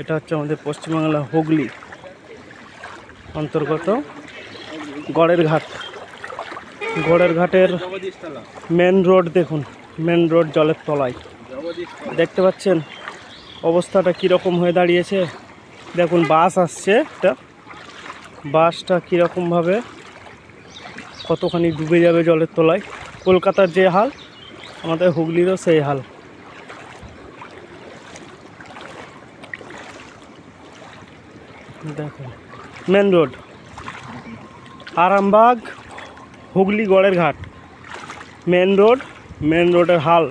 এটা হচ্ছে আমাদের পশ্চিমবাংলা হুগলি অন্তর্গত গড়ের ঘাট। গড়ের ঘাটের মেন রোড দেখুন, মেন রোড জলের তলায়। দেখতে পাচ্ছেন অবস্থাটা কীরকম হয়ে দাঁড়িয়েছে। দেখুন বাস আসছে, একটা বাসটা কীরকমভাবে কতখানি ডুবে যাবে জলের তলায়। কলকাতার যে হাল, আমাদের হুগলিরও সেই হাল। দেখুন মেন রোড আরামবাগ হুগলি গড়ের ঘাট, মেন রোডের হাল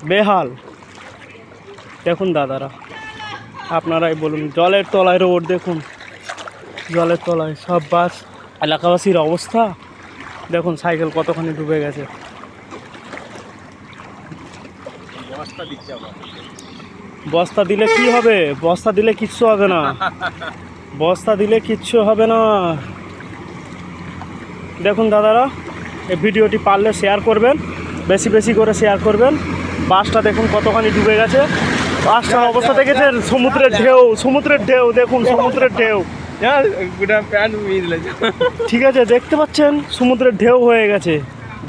বেহাল। দেখুন দাদারা, আপনারাই বলুন, জলের তলায় রোড দেখুন, জলের তলায় সব বাস। এলাকাবাসীর অবস্থা দেখুন, সাইকেল কতখানি ডুবে গেছে। বস্তা দিলে কি হবে? বস্তা দিলে কিচ্ছু হবে না, বস্তা দিলে কিচ্ছু হবে না। দেখুন দাদারা, এই ভিডিওটি পারলে শেয়ার করবেন, বেশি বেশি করে শেয়ার করবেন। বাসটা দেখুন কতখানি ডুবে গেছে। বাসটার অবস্থা দেখেছেন? সমুদ্রের ঢেউ, সমুদ্রের ঢেউ দেখুন, সমুদ্রের ঢেউ। ঠিক আছে, দেখতে পাচ্ছেন সমুদ্রের ঢেউ হয়ে গেছে।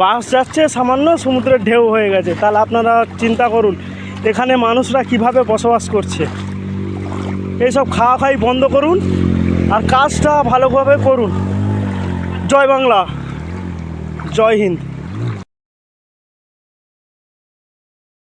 বাস যাচ্ছে সামান্য, সমুদ্রের ঢেউ হয়ে গেছে। তাহলে আপনারা চিন্তা করুন এখানে মানুষরা কিভাবে বসবাস করছে। এইসব খাওয়া খাই বন্ধ করুন আর কাজটা ভালোভাবে করুন। জয় বাংলা, জয় হিন্দ।